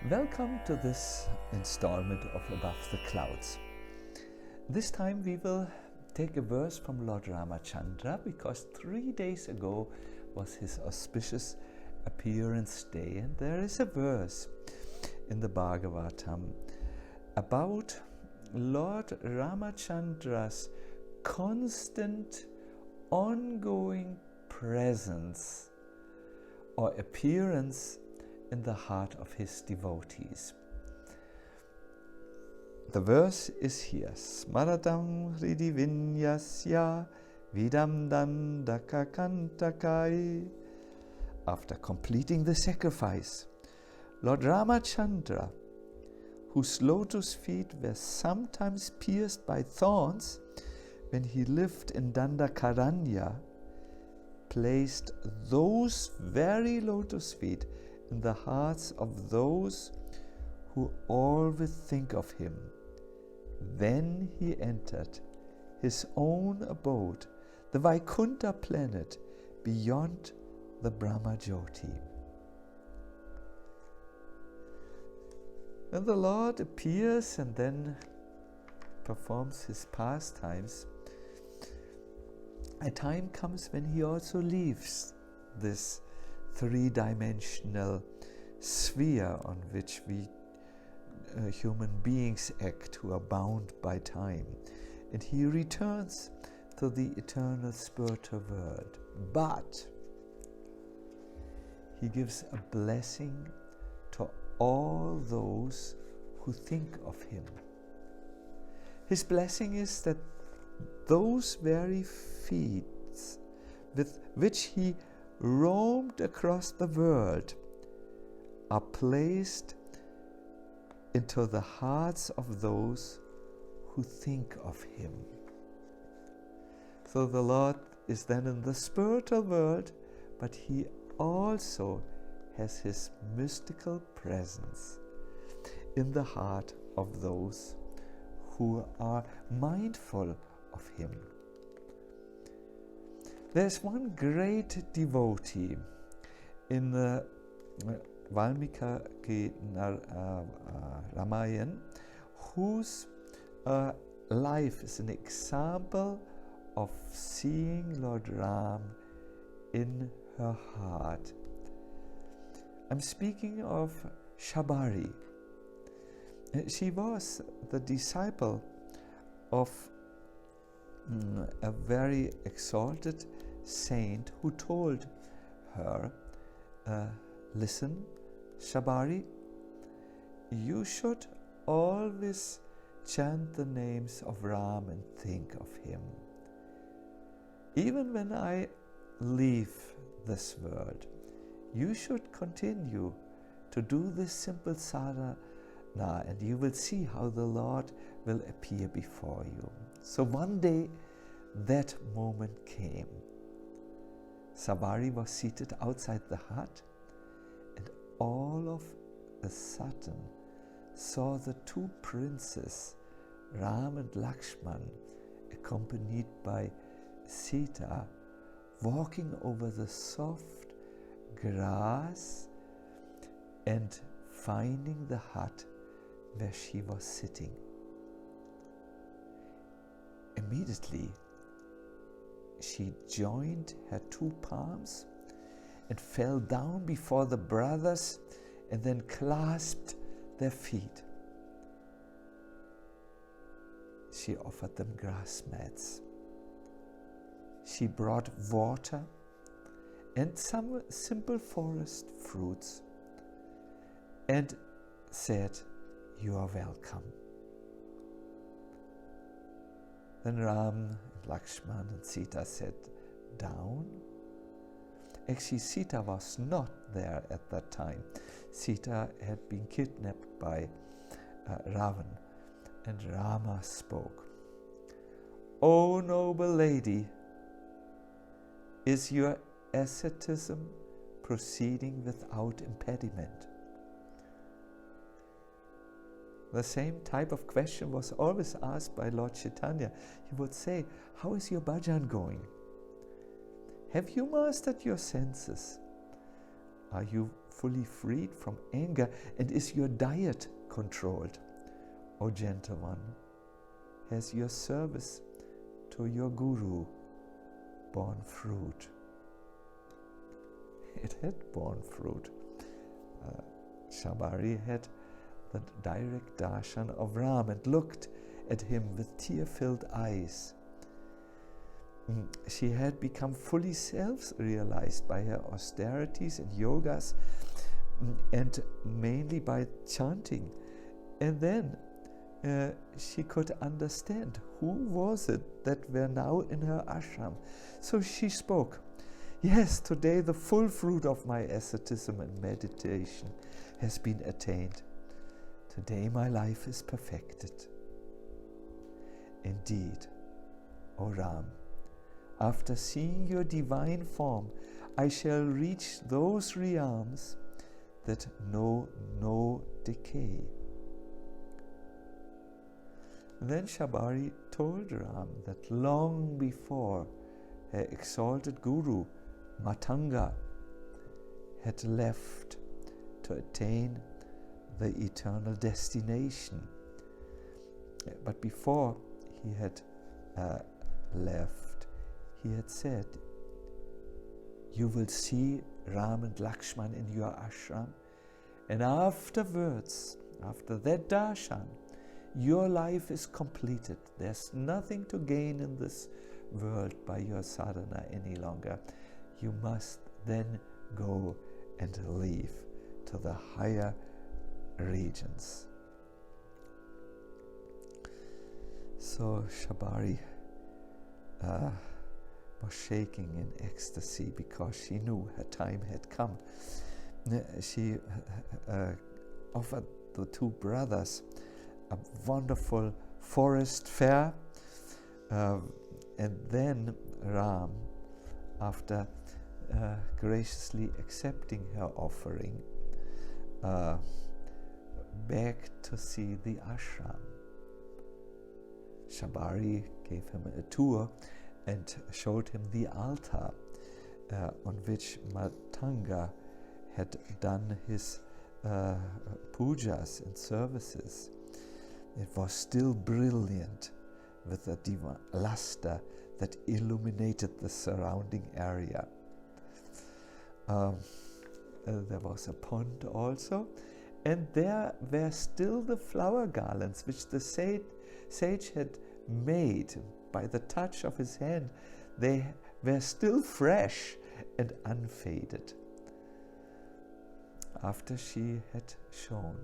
Welcome to this installment of Above the Clouds. This time we will take a verse from Lord Rāmacandra, because 3 days ago was his auspicious appearance day, and there is a verse in the Bhagavatam about Lord Rāmacandra's constant, ongoing presence or appearance in the heart of his devotees. The verse is here: smaratāṁ hṛdi vinyasya viddhaṁ daṇḍaka-kaṇṭakaiḥ. After completing the sacrifice, Lord Rāmacandra, whose lotus feet were sometimes pierced by thorns when he lived in Daṇḍakāraṇya, placed those very lotus feet in the hearts of those who always think of him. Then he entered his own abode, the Vaikuṇṭha planet, beyond the brahmajyoti. When the Lord appears and then performs his pastimes, a time comes when he also leaves this three-dimensional sphere on which we human beings act, who are bound by time, and he returns to the eternal spiritual world. But he gives a blessing to all those who think of him. His blessing is that those very feet with which he roamed across the world are placed into the hearts of those who think of him. So the Lord is then in the spiritual world, but he also has his mystical presence in the heart of those who are mindful of him. There's one great devotee in the Valmiki Ramayana whose life is an example of seeing Lord Ram in her heart. I'm speaking of Shabari. She was the disciple of a very exalted saint who told her, listen, Shabari, you should always chant the names of Ram and think of him. Even when I leave this world, you should continue to do this simple sadhana, and you will see how the Lord will appear before you. So one day that moment came. Shabari was seated outside the hut, and all of a sudden saw the two princes, Ram and Lakshman, accompanied by Sita, walking over the soft grass and finding the hut where she was sitting. Immediately, she joined her two palms and fell down before the brothers and then clasped their feet. She offered them grass mats. She brought water and some simple forest fruits and said, "You are welcome." Then Ram, Lakshman and Sita sat down. Actually, Sita was not there at that time. Sita had been kidnapped by Ravan, and Rama spoke. "O noble lady, is your asceticism proceeding without impediment?" The same type of question was always asked by Lord Chaitanya. He would say, "How is your bhajan going? Have you mastered your senses? Are you fully freed from anger, and is your diet controlled? O gentle one, has your service to your guru borne fruit? It had borne fruit. Shabari had the direct darshan of Rāma and looked at him with tear-filled eyes. She had become fully self-realized by her austerities and yogas, and mainly by chanting. And then she could understand who was it that were now in her ashram. So she spoke, "Yes, today the full fruit of my asceticism and meditation has been attained. Today my life is perfected. Indeed, O Ram, after seeing your divine form, I shall reach those realms that know no decay." Then Shabari told Ram that long before her exalted guru, Matanga, had left to attain the eternal destination. But before he had left, he had said, "You will see Ram and Lakshman in your ashram, and afterwards, after that darshan, your life is completed. There's nothing to gain in this world by your sadhana any longer. You must then go and leave to the higher regions." So Shabari was shaking in ecstasy because she knew her time had come. She offered the two brothers a wonderful forest fair, and then Ram, after graciously accepting her offering, begged to see the ashram. Shabari gave him a tour and showed him the altar on which Matanga had done his pujas and services. It was still brilliant with a divine luster that illuminated the surrounding area. There was a pond also, and there were still the flower garlands which the sage had made by the touch of his hand. They were still fresh and unfaded. After she had shown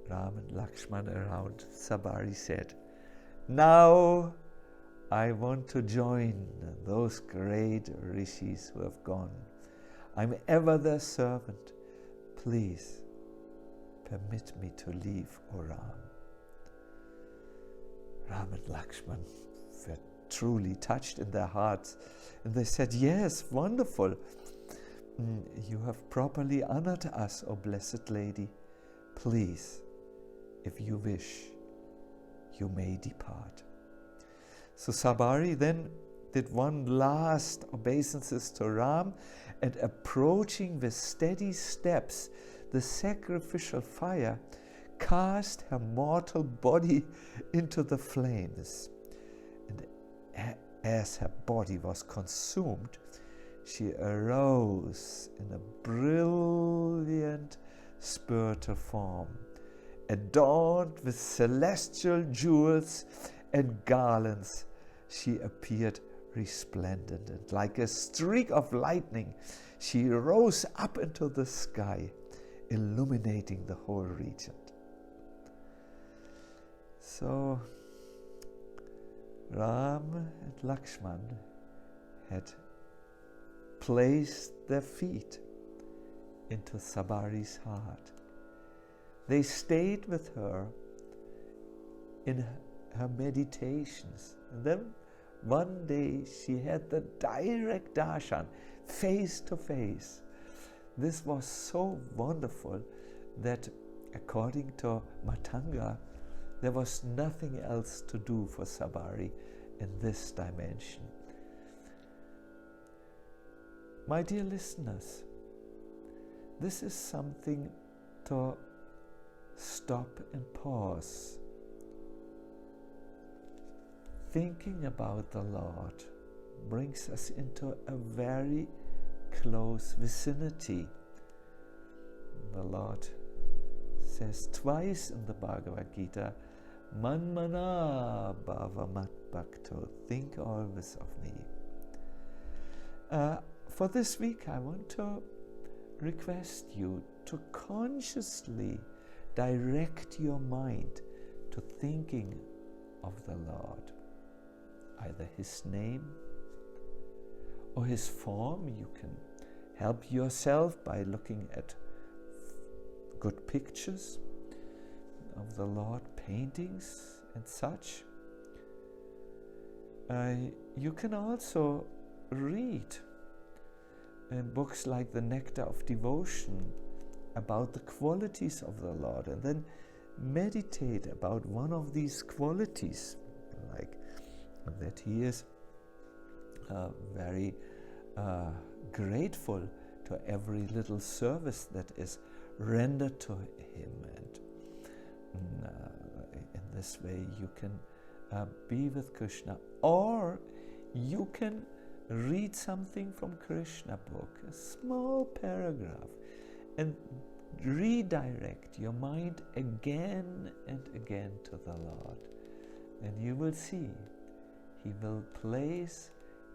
Ram and Lakshman around, Shabari said, "Now I want to join those great rishis who have gone. I'm ever their servant. Please permit me to leave, O Ram." Ram and Lakshman were truly touched in their hearts, and they said, "Yes, wonderful. You have properly honored us, O Blessed Lady. Please, if you wish, you may depart." So Shabari then did one last obeisances to Ram, and approaching with steady steps the sacrificial fire, cast her mortal body into the flames. And as her body was consumed, she arose in a brilliant spiritual form, adorned with celestial jewels and garlands. She appeared resplendent, and like a streak of lightning, she rose up into the sky, illuminating the whole region. So Ram and Lakshman had placed their feet into Shabari's heart. They stayed with her in her meditations. And then one day she had the direct darshan, face to face. This was so wonderful that, according to Matanga, there was nothing else to do for Shabari in this dimension. My dear listeners, this is something to stop and pause. Thinking about the Lord brings us into a very close vicinity. The Lord says twice in the Bhagavad Gita, Manmana bhava bhakto, think always of me. For this week, I want to request you to consciously direct your mind to thinking of the Lord, either His name or His form. You can help yourself by looking at good pictures of the Lord, paintings and such. You can also read in books like The Nectar of Devotion about the qualities of the Lord, and then meditate about one of these qualities, like that He is very grateful to every little service that is rendered to Him, and in this way you can be with Krishna. Or you can read something from Krishna book, a small paragraph, and redirect your mind again and again to the Lord, and you will see He will place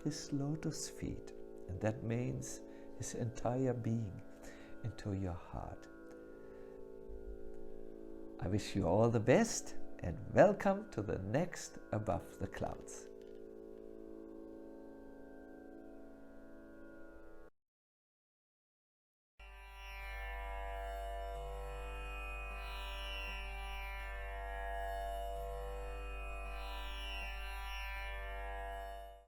His lotus feet, and that means His entire being, into your heart. I wish you all the best, and welcome to the next Above the Clouds.